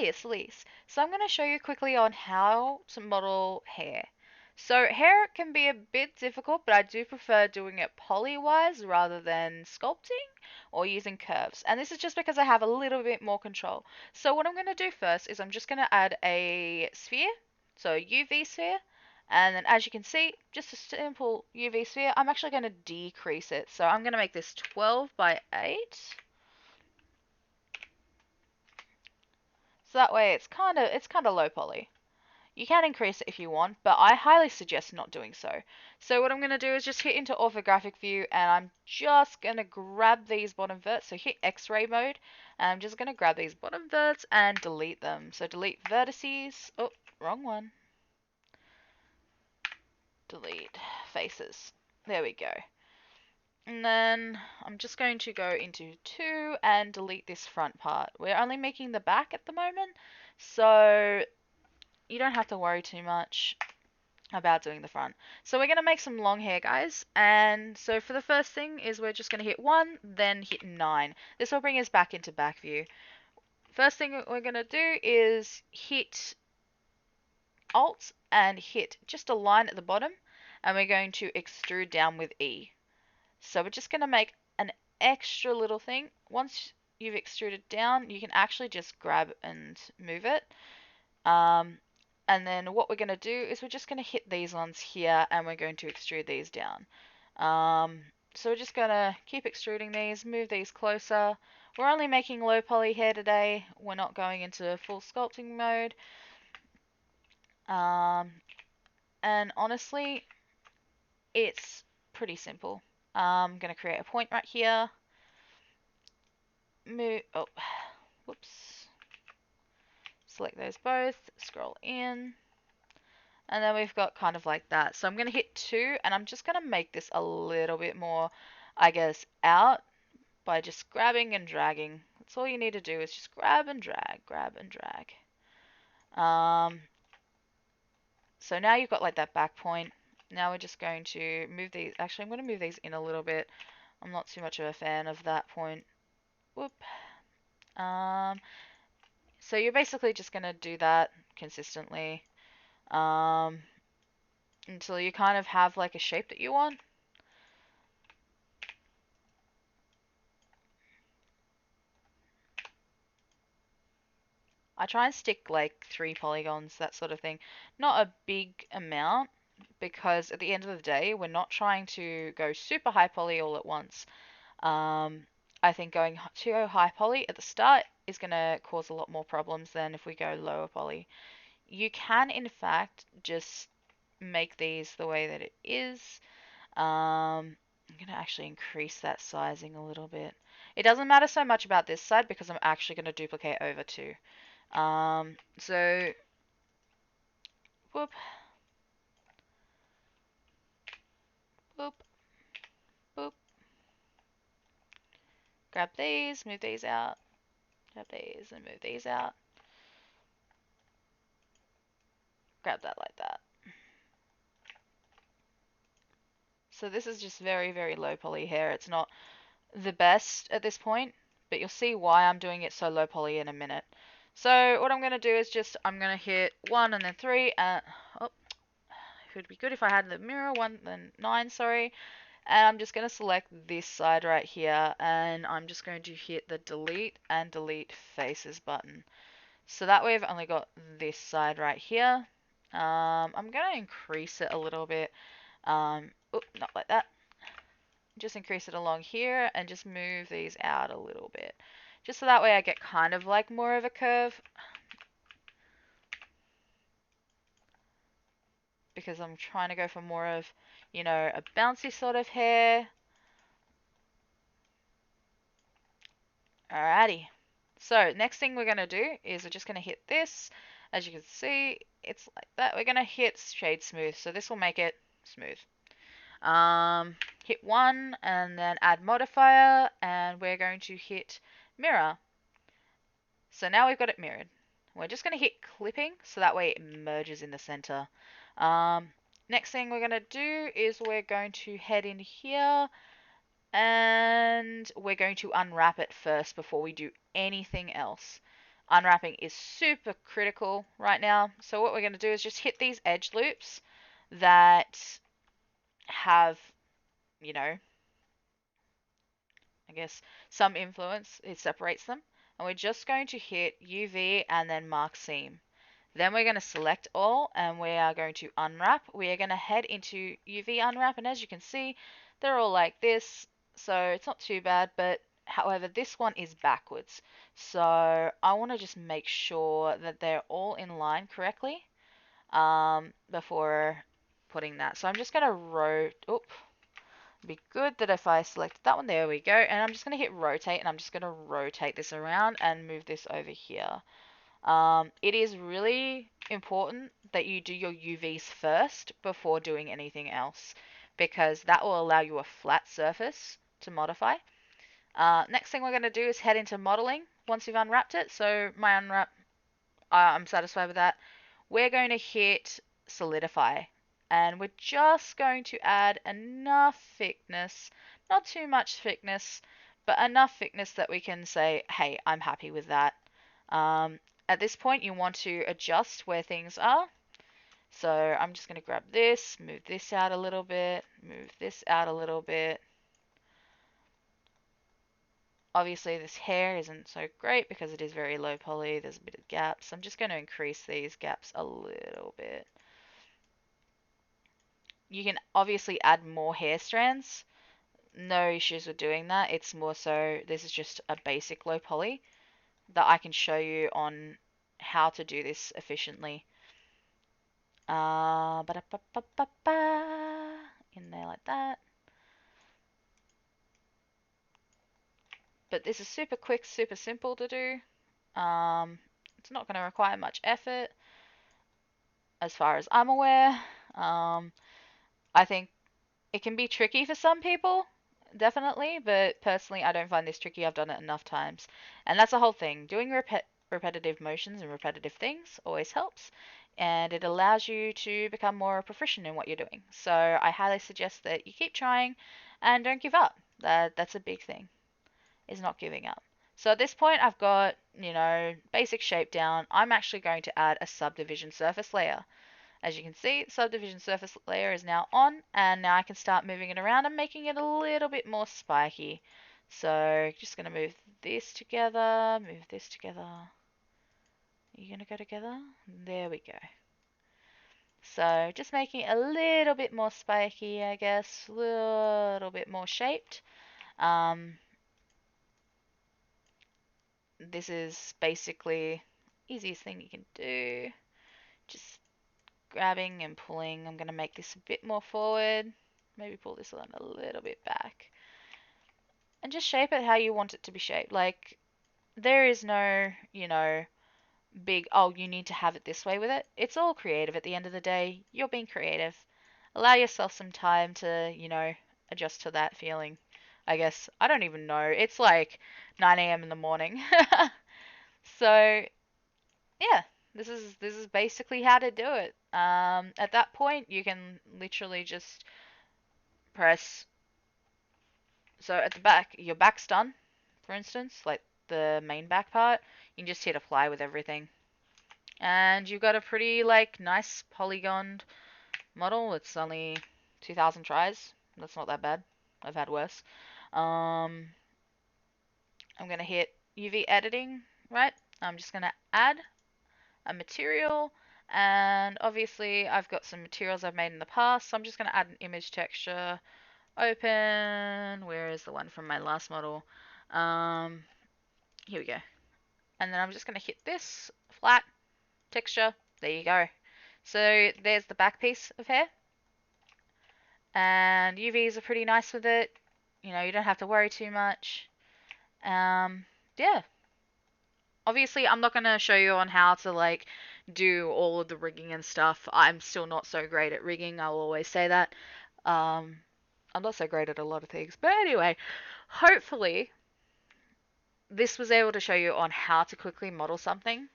yes, Elise. So I'm going to show you quickly on how to model hair. So hair can be a bit difficult, but I do prefer doing it poly-wise rather than sculpting or using curves. And this is just because I have a little bit more control. So what I'm going to do first is I'm just going to add a sphere, so UV sphere. And then as you can see, just a simple UV sphere. I'm actually going to decrease it. So I'm going to make this 12 by 8. So that way it's kind of low poly. You can increase it if you want, but I highly suggest not doing so. So what I'm going to do is just hit into orthographic view and I'm just going to grab these bottom verts. So hit X-ray mode and I'm just going to grab these bottom verts and delete them. So delete vertices. Oh, wrong one. Delete faces. There we go. And then I'm just going to go into 2 and delete this front part. We're only making the back at the moment, so you don't have to worry too much about doing the front. So we're going to make some long hair, guys. And so for the first thing is we're just going to hit 1, then hit 9. This will bring us back into back view. First thing we're going to do is hit Alt and hit just a line at the bottom. And we're going to extrude down with E. So we're just going to make an extra little thing. Once you've extruded down, you can actually just grab and move it. And then what we're going to do is we're just going to hit these ones here and we're going to extrude these down. So we're just going to keep extruding these, move these closer. We're only making low poly hair today. We're not going into full sculpting mode. And honestly, it's pretty simple. I'm going to create a point right here. Whoops. Select those both, scroll in. And then we've got kind of like that. So I'm going to hit 2 and I'm just going to make this a little bit more, I guess, out by just grabbing and dragging. That's all you need to do is just grab and drag, grab and drag. So now you've got like that back point. Now we're just going to move these. Actually, I'm going to move these in a little bit. I'm not too much of a fan of that point. Whoop. So you're basically just going to do that consistently. Until you kind of have like a shape that you want. I try and stick like 3 polygons, that sort of thing. Not a big amount, because at the end of the day, we're not trying to go super high poly all at once. I think going too high poly at the start is going to cause a lot more problems than if we go lower poly. You can, in fact, just make these the way that it is. I'm going to actually increase that sizing a little bit. It doesn't matter so much about this side because I'm actually going to duplicate over 2. So, whoop, whoop, whoop. Grab these, move these out. Grab these and move these out. Grab that like that. So this is just very, very low poly hair. It's not the best at this point, but you'll see why I'm doing it so low poly in a minute. So what I'm going to do is just, I'm going to hit 1 and then 3. Oh, it would be good if I had the mirror, 1 then 9, sorry. And I'm just going to select this side right here, and I'm just going to hit the delete and delete faces button. So that way I've only got this side right here. I'm going to increase it a little bit. Not like that. Just increase it along here and just move these out a little bit. Just so that way I get kind of like more of a curve. Because I'm trying to go for more of, you know, a bouncy sort of hair. Alrighty. So next thing we're going to do is we're just going to hit this. As you can see, it's like that. We're going to hit shade smooth. So this will make it smooth. Hit 1 and then add modifier, and we're going to hit mirror. So now we've got it mirrored. We're just going to hit clipping so that way it merges in the center. Next thing we're going to do is we're going to head in here and we're going to unwrap it first before we do anything else. unwrapping is super critical right now. So what we're going to do is just hit these edge loops that have, you know, I guess some influence. It separates them. And we're just going to hit UV and then mark seam. Then we're going to select all and we are going to unwrap. We are going to head into UV unwrap, and as you can see, they're all like this. So it's not too bad, but however, this one is backwards. So I want to just make sure that they're all in line correctly before putting that. So I'm just going to be good that if I selected that one, there we go. And I'm just going to hit rotate, and I'm just going to rotate this around and move this over here. It is really important that you do your UVs first before doing anything else, because that will allow you a flat surface to modify. Next thing we're going to do is head into modeling once you've unwrapped it. So my unwrap, I'm satisfied with that. We're going to hit solidify, and we're just going to add enough thickness, not too much thickness, but enough thickness that we can say, hey, I'm happy with that. At this point, you want to adjust where things are. So I'm just going to grab this, move this out a little bit, move this out a little bit. Obviously, this hair isn't so great because it is very low poly. There's a bit of gaps. I'm just going to increase these gaps a little bit. You can obviously add more hair strands. No issues with doing that. It's more so this is just a basic low poly that I can show you on how to do this efficiently. In there like that. But this is super quick, super simple to do. It's not going to require much effort as far as I'm aware. I think it can be tricky for some people, definitely, but personally I don't find this tricky. I've done it enough times. And that's the whole thing. Doing repetitive motions and repetitive things always helps, and it allows you to become more proficient in what you're doing. So I highly suggest that you keep trying and don't give up. That's a big thing, is not giving up. So at this point I've got, basic shape down. I'm actually going to add a subdivision surface layer. As you can see, subdivision surface layer is now on, and now I can start moving it around and making it a little bit more spiky. So just going to move this together, move this together. Are you going to go together? There we go. So just making it a little bit more spiky, I guess, a little bit more shaped. This is basically easiest thing you can do. Just grabbing and pulling. I'm going to make this a bit more forward. Maybe pull this one a little bit back. And just shape it how you want it to be shaped. Like, there is no, big, oh, you need to have it this way with it. It's all creative at the end of the day. You're being creative. Allow yourself some time to, adjust to that feeling. I guess. I don't even know. It's like 9 a.m. in the morning. So, yeah, this is basically how to do it. At that point, you can literally just press. So at the back, your back's done, for instance, like the main back part. You can just hit apply with everything, and you've got a pretty nice polygoned model. It's only 2,000 tries. That's not that bad. I've had worse. I'm gonna hit UV editing, right? I'm just gonna add a material, and obviously I've got some materials I've made in the past, so I'm just going to add an image texture. Open. Where is the one from my last model? Here we go. And then I'm just going to hit this flat texture. There you go. So there's the back piece of hair, and UVs are pretty nice with it. You don't have to worry too much. Yeah. Obviously, I'm not going to show you on how to do all of the rigging and stuff. I'm still not so great at rigging. I'll always say that. I'm not so great at a lot of things. But anyway, hopefully this was able to show you on how to quickly model something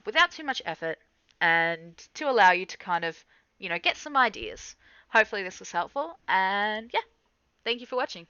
without too much effort, and to allow you to kind of, get some ideas. Hopefully this was helpful, and yeah, thank you for watching.